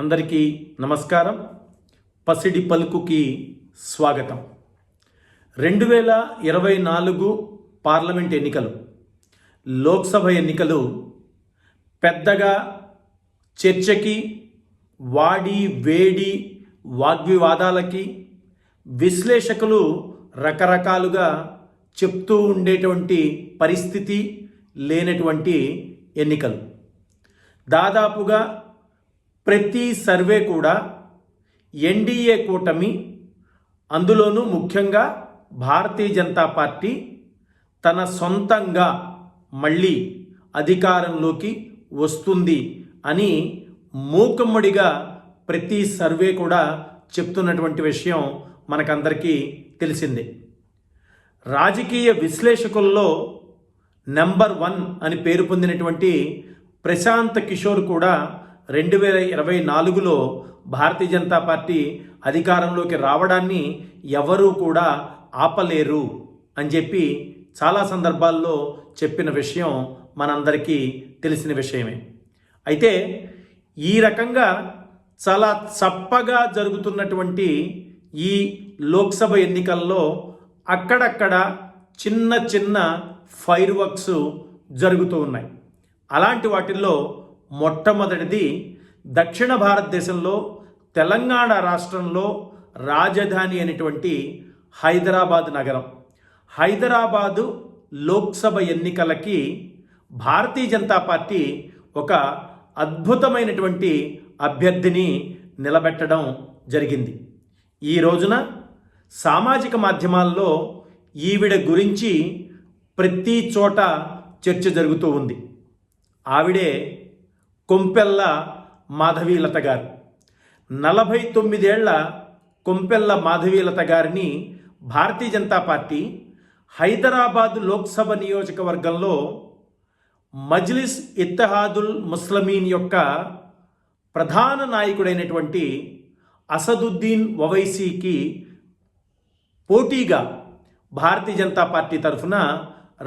అందరికీ నమస్కారం. పసిడి పలుకుకి స్వాగతం. 2024 పార్లమెంట్ ఎన్నికలు, లోక్సభ ఎన్నికలు పెద్దగా చర్చకి, వాడి వేడి వాగ్వివాదాలకి విశ్లేషకులు రకరకాలుగా చెప్తూ ఉండేటువంటి పరిస్థితి లేనటువంటి ఎన్నికలు. దాదాపుగా ప్రతి సర్వే కూడా ఎన్డీఏ కూటమి, అందులోనూ ముఖ్యంగా భారతీయ జనతా పార్టీ తన సొంతంగా మళ్ళీ అధికారంలోకి వస్తుంది అని మూకమ్మడిగా ప్రతి సర్వే కూడా చెప్తున్నటువంటి విషయం మనకందరికీ తెలిసిందే. రాజకీయ విశ్లేషకుల్లో నెంబర్ 1 అని పేరు పొందినటువంటి ప్రశాంత్ కిషోర్ కూడా 2024లో భారతీయ జనతా పార్టీ అధికారంలోకి రావడాన్ని ఎవరూ కూడా ఆపలేరు అని చెప్పి చాలా సందర్భాల్లో చెప్పిన విషయం మనందరికీ తెలిసిన విషయమే. అయితే ఈ రకంగా చాలా చప్పగా జరుగుతున్నటువంటి ఈ లోక్సభ ఎన్నికల్లో అక్కడక్కడ చిన్న చిన్న ఫైర్ వర్క్స్ జరుగుతూ ఉన్నాయి. అలాంటి వాటిల్లో మొట్టమొదటిది దక్షిణ భారతదేశంలో తెలంగాణ రాష్ట్రంలో రాజధాని అయినటువంటి హైదరాబాద్ నగరం. హైదరాబాదు లోక్సభ ఎన్నికలకి భారతీయ జనతా పార్టీ ఒక అద్భుతమైనటువంటి అభ్యర్థిని నిలబెట్టడం జరిగింది. ఈ రోజున సామాజిక మాధ్యమాల్లో ఈవిడ గురించి ప్రతి చోట చర్చ జరుగుతూ ఉంది. ఆవిడే కొంపెల్ల మాధవీలత గారు. 49 ఏళ్ల కొంపెల్ల మాధవీలత గారిని భారతీయ జనతా పార్టీ హైదరాబాద్ లోక్సభ నియోజకవర్గంలో మజ్లిస్ ఇత్తెహాదుల్ ముస్లిమీన్ యొక్క ప్రధాన నాయకుడైనటువంటి అసదుద్దీన్ ఒవైసీకి పోటీగా భారతీయ జనతా పార్టీ తరఫున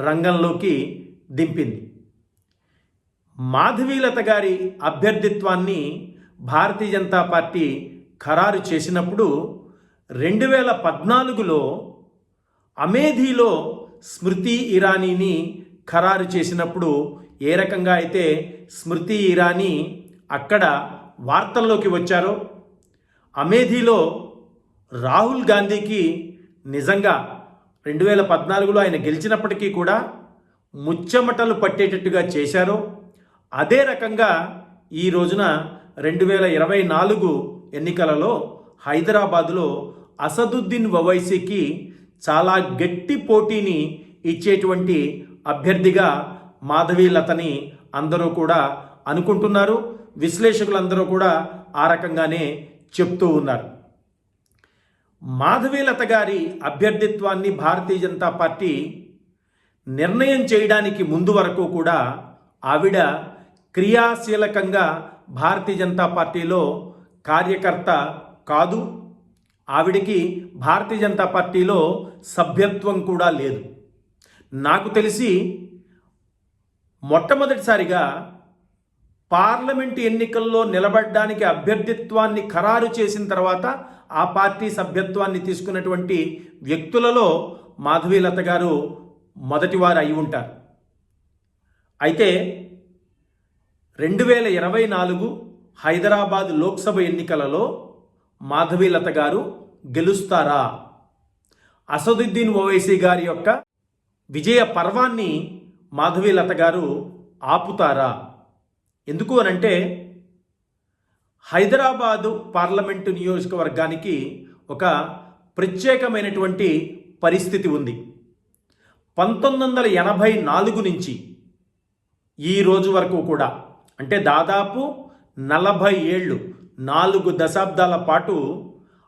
రంగంలోకి దింపింది. మాధవీలత గారి అభ్యర్థిత్వాన్ని భారతీయ జనతా పార్టీ ఖరారు చేసినప్పుడు 2014లో అమేథీలో స్మృతి ఇరానీని ఖరారు చేసినప్పుడు ఏ రకంగా అయితే స్మృతి ఇరానీ అక్కడ వార్తల్లోకి వచ్చారో, అమేథీలో రాహుల్ గాంధీకి నిజంగా 2014లో ఆయన గెలిచినప్పటికీ కూడా ముచ్చెమటలు పట్టేటట్టుగా చేశారో, అదే రకంగా ఈ రోజున 2024 ఎన్నికలలో హైదరాబాదులో అసదుద్దీన్ ఒవైసీకి చాలా గట్టి పోటీని ఇచ్చేటువంటి అభ్యర్థిగా మాధవీలతని అందరూ కూడా అనుకుంటున్నారు. విశ్లేషకులందరూ కూడా ఆ రకంగానే చెప్తూ ఉన్నారు. మాధవీలత గారి అభ్యర్థిత్వాన్ని భారతీయ జనతా పార్టీ నిర్ణయం చేయడానికి ముందు వరకు కూడా ఆవిడ క్రియాశీలకంగా భారతీయ జనతా పార్టీలో కార్యకర్త కాదు. ఆవిడికి భారతీయ జనతా పార్టీలో సభ్యత్వం కూడా లేదు. నాకు తెలిసి మొట్టమొదటిసారిగా పార్లమెంటు ఎన్నికల్లో నిలబడడానికి అభ్యర్థిత్వాన్ని ఖరారు చేసిన తర్వాత ఆ పార్టీ సభ్యత్వాన్ని తీసుకున్నటువంటి వ్యక్తులలో మాధవీలత గారు మొదటివారు అయి ఉంటారు. అయితే 2024 హైదరాబాద్ లోక్సభ ఎన్నికలలో మాధవీలత గారు గెలుస్తారా? అసదుద్దీన్ ఓవైసీ గారి యొక్క విజయ పర్వాన్ని మాధవీలత గారు ఆపుతారా? ఎందుకు అనంటే హైదరాబాదు పార్లమెంటు నియోజకవర్గానికి ఒక ప్రత్యేకమైనటువంటి పరిస్థితి ఉంది. 1984 నుంచి ఈ రోజు వరకు కూడా, అంటే దాదాపు 40 ఏళ్ళు, 4 దశాబ్దాల పాటు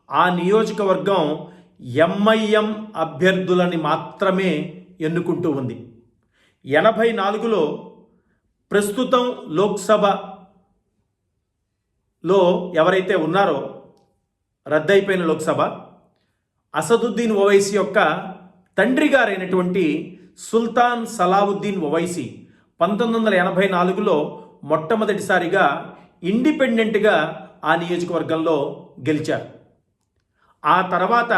ఆ నియోజకవర్గం ఎంఐఎం అభ్యర్థులని మాత్రమే ఎన్నుకుంటూ ఉంది. 84లో ప్రస్తుతం లోక్సభలో ఎవరైతే ఉన్నారో, రద్దయిపోయిన లోక్సభ, అసదుద్దీన్ ఓవైసీ యొక్క తండ్రి గారైనటువంటి సుల్తాన్ సలావుద్దీన్ ఓవైసీ 1984లో మొట్టమొదటిసారిగా ఇండిపెండెంట్గా ఆ నియోజకవర్గంలో గెలిచారు. ఆ తర్వాత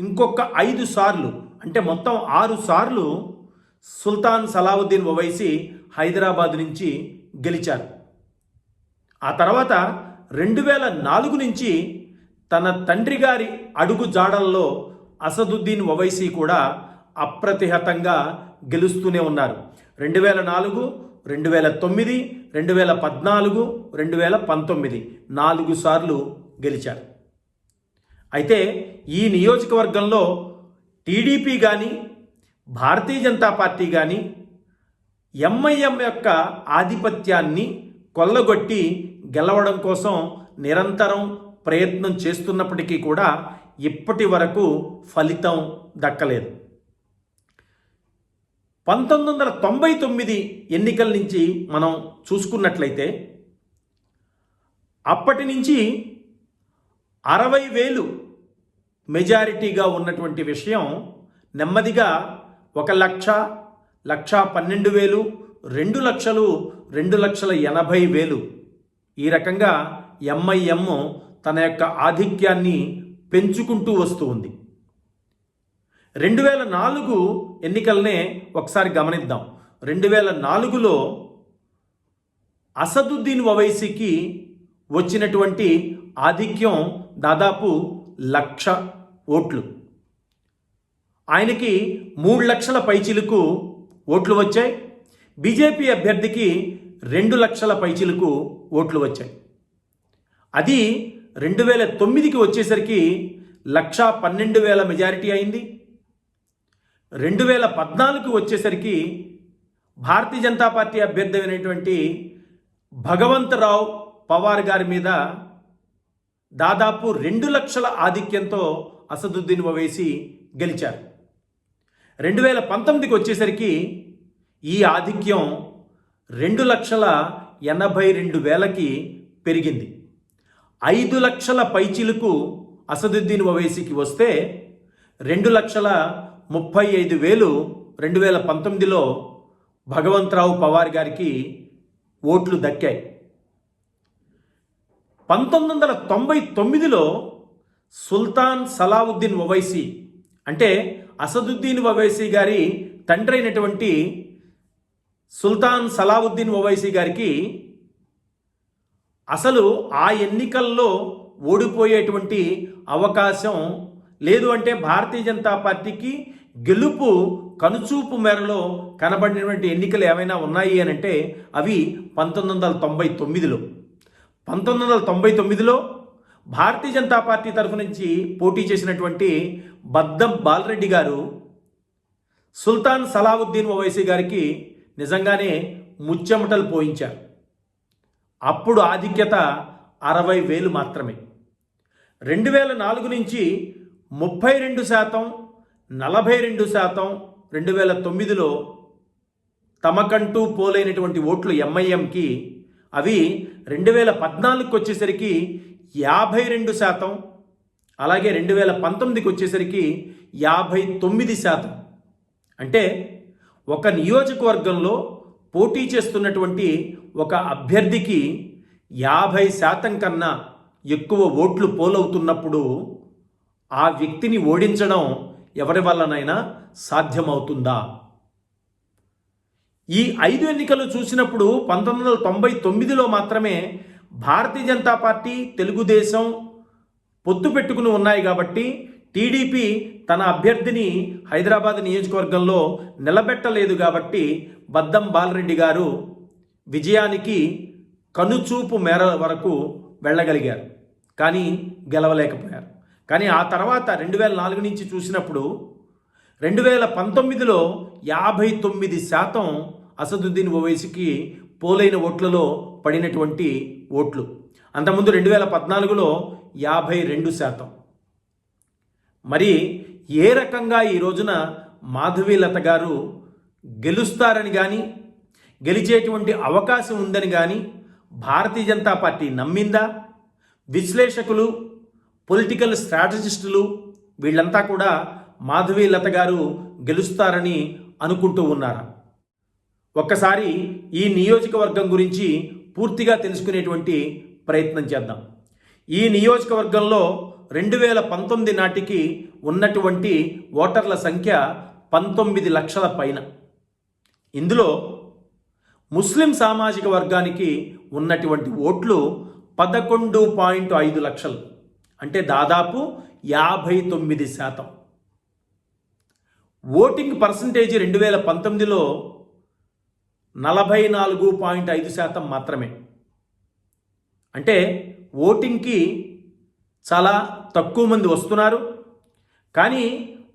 ఇంకొక 5 సార్లు, అంటే మొత్తం 6 సార్లు సుల్తాన్ సలావుద్దీన్ ఓవైసీ హైదరాబాద్ నుంచి గెలిచారు. ఆ తర్వాత 2004 నుంచి తన తండ్రి గారి అడుగు జాడల్లో అసదుద్దీన్ ఓవైసీ కూడా అప్రతిహతంగా గెలుస్తూనే ఉన్నారు. 2004, 2009, 2014, 2019 4 సార్లు గెలిచారు. అయితే ఈ నియోజకవర్గంలో టీడీపీ కానీ భారతీయ జనతా పార్టీ కానీ ఎంఐఎం యొక్క ఆధిపత్యాన్ని కొల్లగొట్టి గెలవడం కోసం నిరంతరం ప్రయత్నం చేస్తున్నప్పటికీ కూడా ఇప్పటి వరకు ఫలితం దక్కలేదు. 1999 ఎన్నికల నుంచి మనం చూసుకున్నట్లయితే అప్పటి నుంచి 60,000 మెజారిటీగా ఉన్నటువంటి విషయం నెమ్మదిగా 1,00,000, 1,12,000, 2,00,000, 2,80,000 ఈ రకంగా ఎంఐఎం తన యొక్క ఆధిక్యాన్ని పెంచుకుంటూ వస్తూ ఉంది. 2004 ఎన్నికలనే ఒకసారి గమనిద్దాం. 2004లో అసదుద్దీన్ ఓవైసీకి వచ్చినటువంటి ఆధిక్యం దాదాపు 1,00,000 ఓట్లు. ఆయనకి 3 లక్షల పైచిలుకు ఓట్లు వచ్చాయి. బీజేపీ అభ్యర్థికి 2 లక్షల పైచిలుకు ఓట్లు వచ్చాయి. అది 2009కి వచ్చేసరికి 1,12,000 మెజారిటీ అయింది. 2014కి వచ్చేసరికి భారతీయ జనతా పార్టీ అభ్యర్థి అయినటువంటి భగవంతరావు పవార్ గారి మీద దాదాపు 2 లక్షల ఆధిక్యంతో అసదుద్దీన్ ఓవైసీ గెలిచారు. 2019కి వచ్చేసరికి ఈ ఆధిక్యం 2,82,000కి పెరిగింది. 5 లక్షల పైచిలుకు అసదుద్దీన్ ఓవైసీకి వస్తే 2,35,000 2019లో భగవంతరావు పవార్ గారికి ఓట్లు దక్కాయి. 1999లో సుల్తాన్ సలావుద్దీన్ ఓవైసీ, అంటే అసదుద్దీన్ ఓవైసీ గారి తండ్రి అయినటువంటి సుల్తాన్ సలావుద్దీన్ ఓవైసీ గారికి అసలు ఆ ఎన్నికల్లో ఓడిపోయేటువంటి అవకాశం లేదు. అంటే భారతీయ జనతా పార్టీకి గెలుపు కనుచూపు మేరలో కనబడినటువంటి ఎన్నికలు ఏమైనా ఉన్నాయి అని అంటే అవి 1999లో. 1999లో భారతీయ జనతా పార్టీ తరఫు నుంచి పోటీ చేసినటువంటి బద్దం బాలరెడ్డి గారు సుల్తాన్ సలావుద్దీన్ ఓవైసీ గారికి నిజంగానే ముచ్చెమటలు పోయించారు. అప్పుడు ఆధిక్యత 60,000 మాత్రమే. 2004 నుంచి 32%, 42%, 2009లో తమకంటూ పోలైనటువంటి ఓట్లు ఎంఐఎంకి, అవి 2014కి వచ్చేసరికి 52%, అలాగే 2019కి వచ్చేసరికి 59%. అంటే ఒక నియోజకవర్గంలో పోటీ చేస్తున్నటువంటి ఒక అభ్యర్థికి 50% కన్నా ఎక్కువ ఓట్లు పోలవుతున్నప్పుడు ఆ వ్యక్తిని ఓడించడం ఎవరి వల్లనైనా సాధ్యమవుతుందా? ఈ 5 ఎన్నికలు చూసినప్పుడు 1999లో మాత్రమే భారతీయ జనతా పార్టీ, తెలుగుదేశం పొత్తు పెట్టుకుని ఉన్నాయి కాబట్టి టీడీపీ తన అభ్యర్థిని హైదరాబాద్ నియోజకవర్గంలో నిలబెట్టలేదు కాబట్టి బద్దం బాలరెడ్డి గారు విజయానికి కనుచూపు మేర వరకు వెళ్ళగలిగారు, కానీ గెలవలేకపోయారు. కానీ ఆ తర్వాత 2004 నుంచి చూసినప్పుడు 2019లో 59% అసదుద్దీన్ ఓవైసీకి పోలైన ఓట్లలో పడినటువంటి ఓట్లు. అంతకుముందు 2014లో 52%. మరి ఏ రకంగా ఈ రోజున మాధవీలత గారు గెలుస్తారని కానీ, గెలిచేటువంటి అవకాశం ఉందని కానీ భారతీయ జనతా పార్టీ నమ్మిందా? విశ్లేషకులు, పొలిటికల్ స్ట్రాటజిస్టులు వీళ్ళంతా కూడా మాధవీలత గారు గెలుస్తారని అనుకుంటూ ఉన్నారా? ఒక్కసారి ఈ నియోజకవర్గం గురించి పూర్తిగా తెలుసుకునేటువంటి ప్రయత్నం చేద్దాం. ఈ నియోజకవర్గంలో 2019 నాటికి ఉన్నటువంటి ఓటర్ల సంఖ్య 19 లక్షల పైన. ఇందులో ముస్లిం సామాజిక వర్గానికి ఉన్నటువంటి ఓట్లు 11.5 లక్షలు, అంటే దాదాపు 59%. ఓటింగ్ పర్సంటేజ్ 2019లో 44.5% మాత్రమే. అంటే ఓటింగ్కి చాలా తక్కువ మంది వస్తున్నారు, కానీ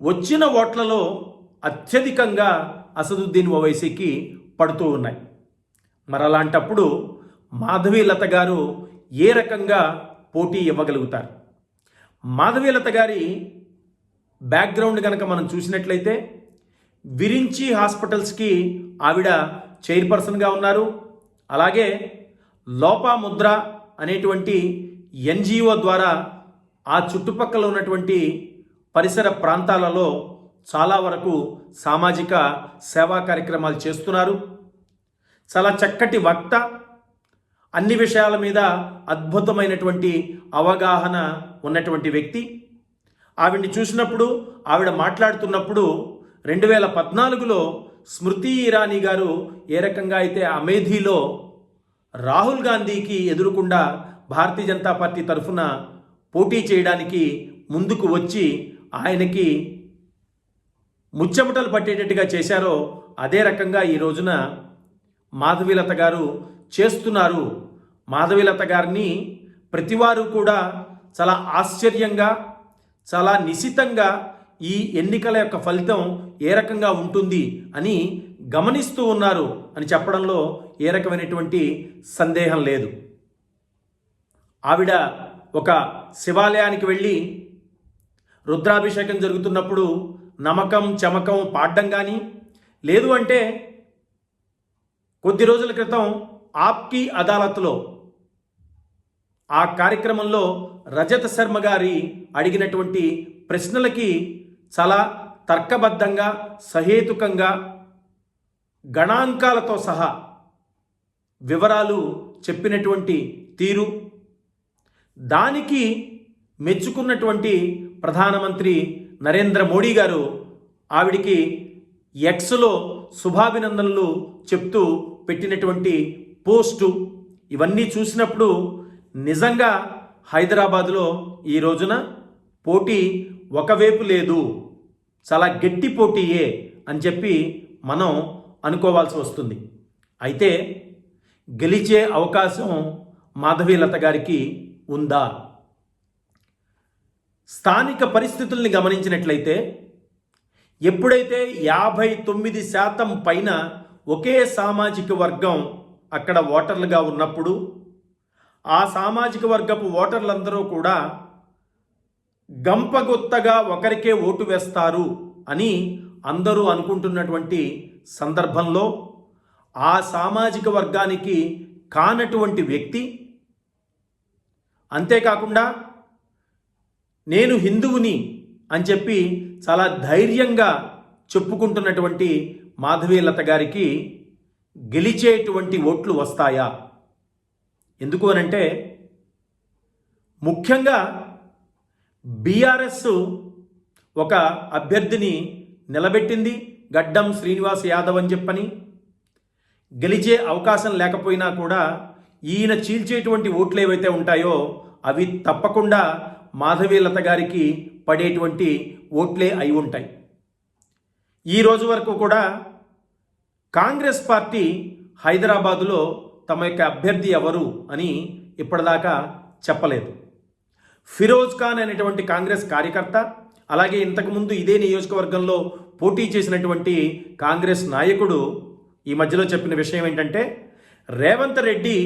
వచ్చిన ఓట్లలో అత్యధికంగా అసదుద్దీన్ ఓవైసీకి పడుతూ ఉన్నాయి. మరి అలాంటప్పుడు మాధవీలత గారు ఏ రకంగా పోటీ ఇవ్వగలుగుతారు? మాధవీలత గారి బ్యాక్గ్రౌండ్ కనుక మనం చూసినట్లయితే విరించి హాస్పిటల్స్కి ఆవిడ చైర్పర్సన్గా ఉన్నారు. అలాగే లోపాముద్ర అనేటువంటి ఎన్జిఓ ద్వారా ఆ చుట్టుపక్కల ఉన్నటువంటి పరిసర ప్రాంతాలలో చాలా వరకు సామాజిక సేవా కార్యక్రమాలు చేస్తున్నారు. చాలా చక్కటి వక్త, అన్ని విషయాల మీద అద్భుతమైనటువంటి అవగాహన ఉన్నటువంటి వ్యక్తి. ఆవిడ్ని చూసినప్పుడు, ఆవిడ మాట్లాడుతున్నప్పుడు 2014లో స్మృతి ఇరానీ గారు ఏ రకంగా అయితే అమేథీలో రాహుల్ గాంధీకి ఎదురుకుండా భారతీయ జనతా పార్టీ తరఫున పోటీ చేయడానికి ముందుకు వచ్చి ఆయనకి ముచ్చెమటలు పట్టేటట్టుగా చేశారో అదే రకంగా ఈ రోజున మాధవీలత గారు చేస్తున్నారు. మాధవీలత గారిని ప్రతివారు కూడా చాలా ఆశ్చర్యంగా, చాలా నిశితంగా ఈ ఎన్నికల యొక్క ఫలితం ఏ రకంగా ఉంటుంది అని గమనిస్తూ ఉన్నారు అని చెప్పడంలో ఏ రకమైనటువంటి సందేహం లేదు. ఆవిడ ఒక శివాలయానికి వెళ్ళి రుద్రాభిషేకం జరుగుతున్నప్పుడు నమకం చమకం పాడడం కానీ, లేదు అంటే కొద్ది రోజుల క్రితం ఆప్కి అదాలత్లో ఆ కార్యక్రమంలో రజత్ శర్మ గారి అడిగినటువంటి ప్రశ్నలకి చాలా తర్కబద్ధంగా, సహేతుకంగా, గణాంకాలతో సహా వివరాలు చెప్పినటువంటి తీరు, దానికి మెచ్చుకున్నటువంటి ప్రధానమంత్రి నరేంద్ర మోడీ గారు ఆవిడికి ఎక్స్లో శుభాభినందనలు చెప్తూ పెట్టినటువంటి పోస్టు, ఇవన్నీ చూసినప్పుడు నిజంగా హైదరాబాదులో ఈ రోజున పోటీ ఒకవైపు లేదు, చాలా గట్టి పోటీయే అని చెప్పి మనం అనుకోవాల్సి వస్తుంది. అయితే గెలిచే అవకాశం మాధవీలత గారికి ఉందా? స్థానిక పరిస్థితుల్ని గమనించినట్లయితే ఎప్పుడైతే 59% పైన ఒకే సామాజిక వర్గం అక్కడ ఓటర్లుగా ఉన్నప్పుడు ఆ సామాజిక వర్గపు ఓటర్లందరూ కూడా గంపగుత్తగా ఒకరికే ఓటు వేస్తారు అని అందరూ అనుకుంటున్నటువంటి సందర్భంలో ఆ సామాజిక వర్గానికి కానటువంటి వ్యక్తి, అంతేకాకుండా నేను హిందువుని అని చెప్పి చాలా ధైర్యంగా చెప్పుకుంటున్నటువంటి మాధవీలత గారికి గెలిచేటువంటి ఓట్లు వస్తాయా? ఎందుకు అనంటే ముఖ్యంగా బీఆర్ఎస్ ఒక అభ్యర్థిని నిలబెట్టింది, గడ్డం శ్రీనివాస్ యాదవ్ అని చెప్పని. గెలిచే అవకాశం లేకపోయినా కూడా ఈయన చీల్చేటువంటి ఓట్లు ఏవైతే ఉంటాయో అవి తప్పకుండా మాధవీలత గారికి పడేటువంటి ఓట్లే అయి ఉంటాయి. ఈ రోజు వరకు కూడా కాంగ్రెస్ పార్టీ హైదరాబాదులో తమ యొక్క అభ్యర్థి ఎవరు అని ఇప్పటిదాకా చెప్పలేదు. ఫిరోజ్ ఖాన్ అనేటువంటి కాంగ్రెస్ కార్యకర్త, అలాగే ఇంతకుముందు ఇదే నియోజకవర్గంలో పోటీ చేసినటువంటి కాంగ్రెస్ నాయకుడు ఈ మధ్యలో చెప్పిన విషయం ఏంటంటే రేవంత్ రెడ్డి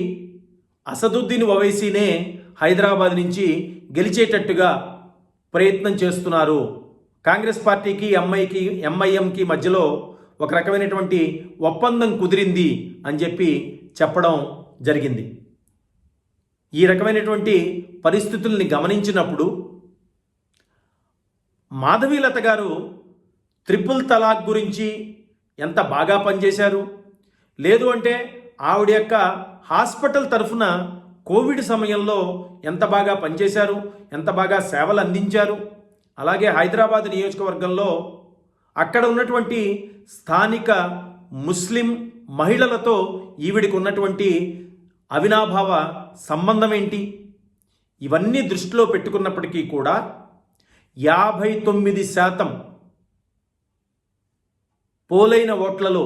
అసదుద్దీన్ ఓవైసీనే హైదరాబాద్ నుంచి గెలిచేటట్టుగా ప్రయత్నం చేస్తున్నారు, కాంగ్రెస్ పార్టీకి ఎంఐఎంకి మధ్యలో ఒక రకమైనటువంటి ఒప్పందం కుదిరింది అని చెప్పి చెప్పడం జరిగింది. ఈ రకమైనటువంటి పరిస్థితుల్ని గమనించినప్పుడు మాధవీలత గారు ట్రిపుల్ తలాక్ గురించి ఎంత బాగా పనిచేశారు, లేదు అంటే ఆవిడ యొక్క హాస్పిటల్ తరఫున కోవిడ్ సమయంలో ఎంత బాగా పనిచేశారు, ఎంత బాగా సేవలు అందించారు. అలాగే హైదరాబాద్ నియోజకవర్గంలో అక్కడ ఉన్నటువంటి స్థానిక ముస్లిం మహిళలతో ఈవిడికి ఉన్నటువంటి అవినాభావ సంబంధం ఏంటి, ఇవన్నీ దృష్టిలో పెట్టుకున్నప్పటికీ కూడా 59% పోలైన ఓట్లలో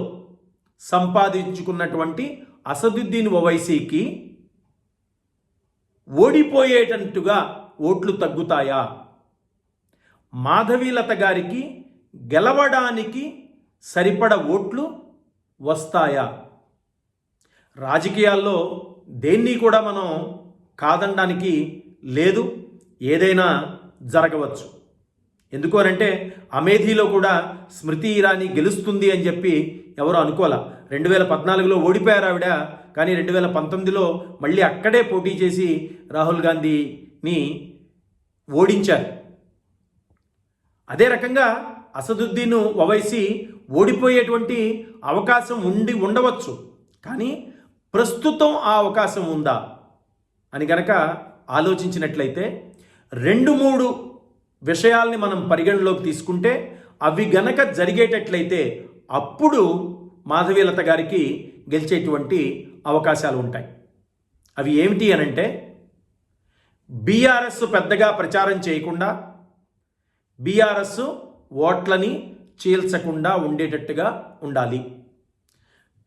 సంపాదించుకున్నటువంటి అసదుద్దీన్ ఓవైసీకి ఓడిపోయేటట్టుగా ఓట్లు తగ్గుతాయా? మాధవీలత గారికి గెలవడానికి సరిపడ ఓట్లు వస్తాయా? రాజకీయాల్లో దేన్ని కూడా మనం కాదనడానికి లేదు, ఏదైనా జరగవచ్చు. ఎందుకు అనంటే అమేథీలో కూడా స్మృతి ఇరానీ గెలుస్తుంది అని చెప్పి ఎవరు అనుకోలే. 2014లో ఓడిపోయారు ఆవిడ, కానీ 2019లో మళ్ళీ అక్కడే పోటీ చేసి రాహుల్ గాంధీని ఓడించారు. అదే రకంగా అసదుద్దీన్ ఓవైసీ ఓడిపోయేటువంటి అవకాశం ఉండవచ్చు, కానీ ప్రస్తుతం ఆ అవకాశం ఉందా అని గనక ఆలోచించినట్లయితే 2-3 విషయాల్ని మనం పరిగణలోకి తీసుకుంటే అవి గనక జరిగేటట్లయితే అప్పుడు మాధవీలత గారికి గెలిచేటువంటి అవకాశాలు ఉంటాయి. అవి ఏమిటి అనంటే, బీఆర్ఎస్ పెద్దగా ప్రచారం చేయకుండా, బీఆర్ఎస్ ఓట్లని చీల్చకుండా ఉండేటట్టుగా ఉండాలి.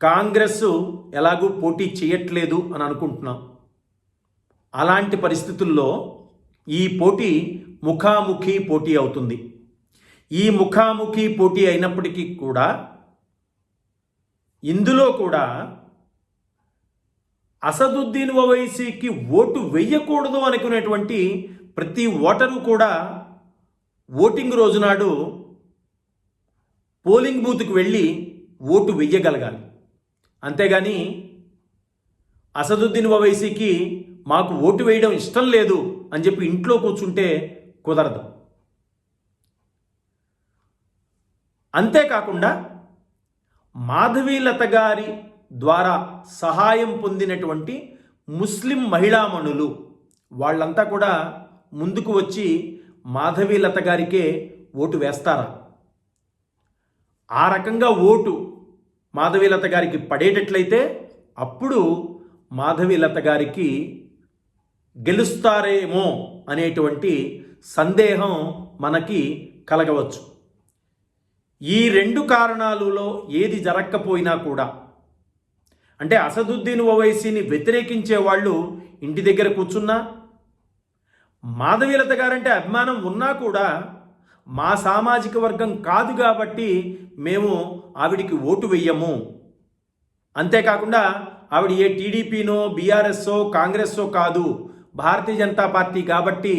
కాంగ్రెస్ ఎలాగూ పోటీ చేయట్లేదు అని అనుకుంటున్నాం. అలాంటి పరిస్థితుల్లో ఈ పోటీ ముఖాముఖి పోటీ అవుతుంది. ఈ ముఖాముఖి పోటీ అయినప్పటికీ కూడా ఇందులో కూడా అసదుద్దీన్ ఓవైసీకి ఓటు వెయ్యకూడదు అనుకునేటువంటి ప్రతి ఓటరు కూడా ఓటింగ్ రోజునాడు పోలింగ్ బూత్కి వెళ్ళి ఓటు వెయ్యగలగాలి. అంతేగాని అసదుద్దీన్ ఓవైసీకి మాకు ఓటు వేయడం ఇష్టం లేదు అని చెప్పి ఇంట్లో కూర్చుంటే కుదరదు. అంతేకాకుండా మాధవీలత గారి ద్వారా సహాయం పొందినటువంటి ముస్లిం మహిళామణులు వాళ్ళంతా కూడా ముందుకు వచ్చి మాధవీలత గారికే ఓటు వేస్తారా? ఆ రకంగా ఓటు మాధవీలత గారికి పడేటట్లయితే అప్పుడు మాధవీలత గారికి గెలుస్తారేమో అనేటువంటి సందేహం మనకి కలగవచ్చు. ఈ 2 కారణాలలో ఏది జరగకపోయినా కూడా, అంటే అసదుద్దీన్ ఓవైసీని వ్యతిరేకించే వాళ్ళు ఇంటి దగ్గర కూర్చున్నా, మాధవీలత గారంటే అభిమానం ఉన్నా కూడా మా సామాజిక వర్గం కాదు కాబట్టి మేము ఆవిడికి ఓటు వెయ్యము, అంతేకాకుండా ఆవిడ ఏ టీడీపీనో బీఆర్ఎస్ఓ కాంగ్రెస్ఓ కాదు, భారతీయ జనతా పార్టీ కాబట్టి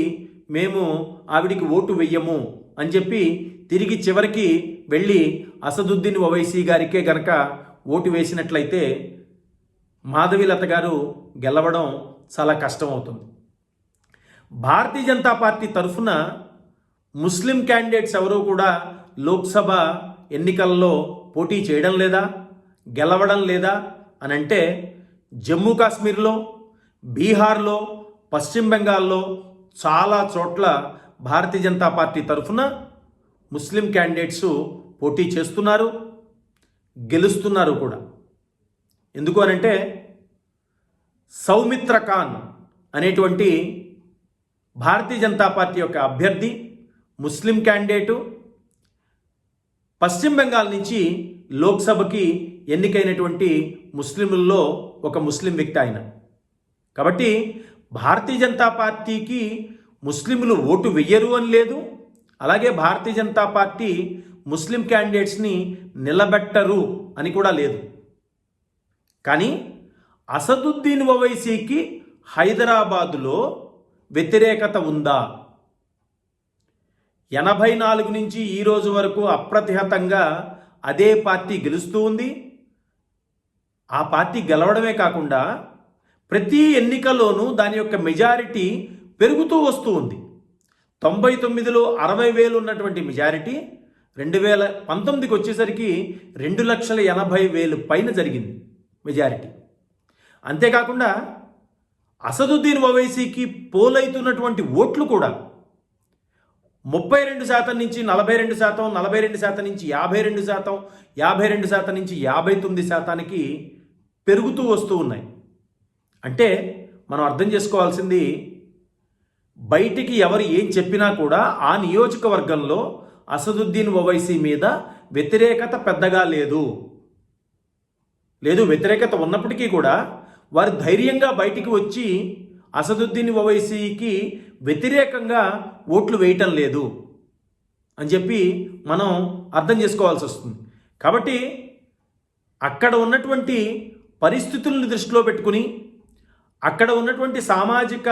మేము ఆవిడికి ఓటు వెయ్యము అని చెప్పి తిరిగి చివరికి వెళ్ళి అసదుద్దీన్ ఓవైసీ గారికే గనక ఓటు వేసినట్లయితే మాధవీలత గారు గెలవడం చాలా కష్టం అవుతుంది. భారతీయ జనతా పార్టీ తరఫున ముస్లిం క్యాండిడేట్స్ ఎవరూ కూడా లోక్సభ ఎన్నికల్లో పోటీ చేయడం లేదా, గెలవడం లేదా అని అంటే జమ్మూ కాశ్మీర్లో, బీహార్లో, పశ్చిమ బెంగాల్లో చాలా చోట్ల భారతీయ జనతా పార్టీ తరఫున ముస్లిం క్యాండిడేట్స్ పోటీ చేస్తున్నారు, గెలుస్తున్నారు కూడా. ఎందుకు అనంటే సౌమిత్ర ఖాన్ అనేటువంటి భారతీయ జనతా పార్టీ యొక్క అభ్యర్థి, ముస్లిం క్యాండిడేటు, పశ్చిమ బెంగాల్ నుంచి లోక్సభకి ఎన్నికైనటువంటి ముస్లింలలో ఒక ముస్లిం వ్యక్తి ఆయన. కాబట్టి భారతీయ జనతా పార్టీకి ముస్లింలు ఓటు వెయ్యరు అని లేదు, అలాగే భారతీయ జనతా పార్టీ ముస్లిం క్యాండిడేట్స్ని నిలబెట్టరు అని కూడా లేదు. కానీ అసదుద్దీన్ ఓవైసీకి హైదరాబాదులో వ్యతిరేకత ఉందా? 84 నుంచి ఈ రోజు వరకు అప్రతిహతంగా అదే పార్టీ గెలుస్తూ ఉంది. ఆ పార్టీ గెలవడమే కాకుండా ప్రతి ఎన్నికల్లోనూ దాని యొక్క మెజారిటీ పెరుగుతూ వస్తూ ఉంది. 99లో 60,000 ఉన్నటువంటి మెజారిటీ 2019కి వచ్చేసరికి 2,80,000 పైన జరిగింది మెజారిటీ. అంతేకాకుండా అసదుద్దీన్ ఓవైసీకి పోలైతున్నటువంటి ఓట్లు కూడా 32% నుంచి 42%, 42% నుంచి 52%, 52% నుంచి 59%కి పెరుగుతూ వస్తూ ఉన్నాయి. అంటే మనం అర్థం చేసుకోవాల్సింది, బయటికి ఎవరు ఏం చెప్పినా కూడా ఆ నియోజకవర్గంలో అసదుద్దీన్ ఓవైసీ మీద వ్యతిరేకత పెద్దగా లేదు. వ్యతిరేకత ఉన్నప్పటికీ కూడా వారు ధైర్యంగా బయటికి వచ్చి అసదుద్దీన్ ఓవైసీకి వ్యతిరేకంగా ఓట్లు వేయటం లేదు అని చెప్పి మనం అర్థం చేసుకోవాల్సి వస్తుంది. కాబట్టి అక్కడ ఉన్నటువంటి పరిస్థితులను దృష్టిలో పెట్టుకుని, అక్కడ ఉన్నటువంటి సామాజిక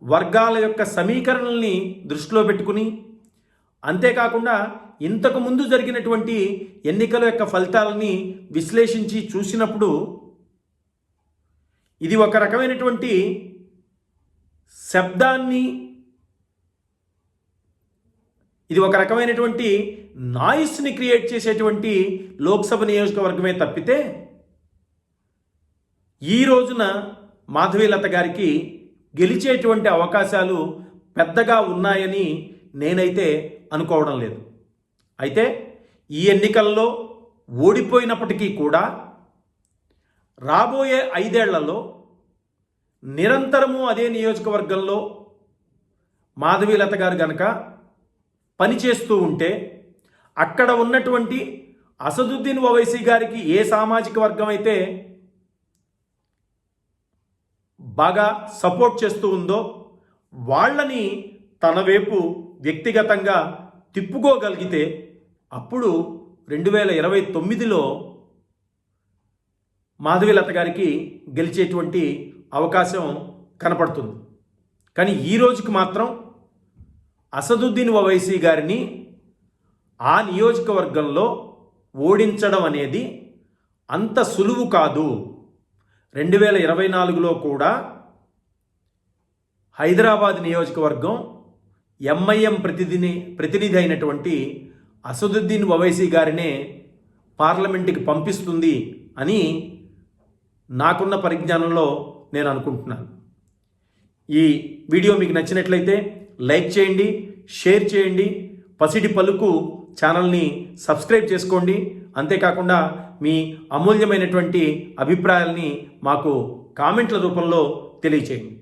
వర్గాల యొక్క సమీకరణల్ని దృష్టిలో పెట్టుకుని, అంతేకాకుండా ఇంతకు ముందు జరిగినటువంటి ఎన్నికల యొక్క ఫలితాలని విశ్లేషించి చూసినప్పుడు ఇది ఒక రకమైనటువంటి శబ్దాన్ని, ఇది ఒక రకమైనటువంటి నాయిస్ని క్రియేట్ చేసేటువంటి లోక్సభ నియోజకవర్గమే తప్పితే ఈ రోజున మాధవీలత గారికి గెలిచేటువంటి అవకాశాలు పెద్దగా ఉన్నాయని నేనైతే అనుకోవడం లేదు. అయితే ఈ ఎన్నికల్లో ఓడిపోయినప్పటికీ కూడా రాబోయే 5 ఏళ్లలో నిరంతరము అదే నియోజకవర్గంలో మాధవీలత గారు గనక పనిచేస్తూ ఉంటే, అక్కడ ఉన్నటువంటి అసదుద్దీన్ ఓవైసీ గారికి ఏ సామాజిక వర్గం అయితే బాగా సపోర్ట్ చేస్తూ ఉందో వాళ్ళని తన వైపు వ్యక్తిగతంగా తిప్పుకోగలిగితే అప్పుడు 2029లో మాధవీలత గారికి గెలిచేటువంటి అవకాశం కనపడుతుంది. కానీ ఈ రోజుకి మాత్రం అసదుద్దీన్ ఓవైసీ గారిని ఆ నియోజకవర్గంలో ఓడించడం అనేది అంత సులువు కాదు. 2024లో కూడా హైదరాబాద్ నియోజకవర్గం ఎంఐఎం ప్రతినిధి అయినటువంటి అసదుద్దీన్ ఓవైసీ గారినే పార్లమెంటుకి పంపిస్తుంది అని నాకున్న పరిజ్ఞానంలో నేను అనుకుంటున్నాను. ఈ వీడియో మీకు నచ్చినట్లయితే లైక్ చేయండి, షేర్ చేయండి, పసిడి పలుకు ఛానల్ని సబ్స్క్రైబ్ చేసుకోండి. అంతేకాకుండా మీ అమూల్యమైనటువంటి అభిప్రాయాల్ని మాకు కామెంట్ల రూపంలో తెలియచేయండి.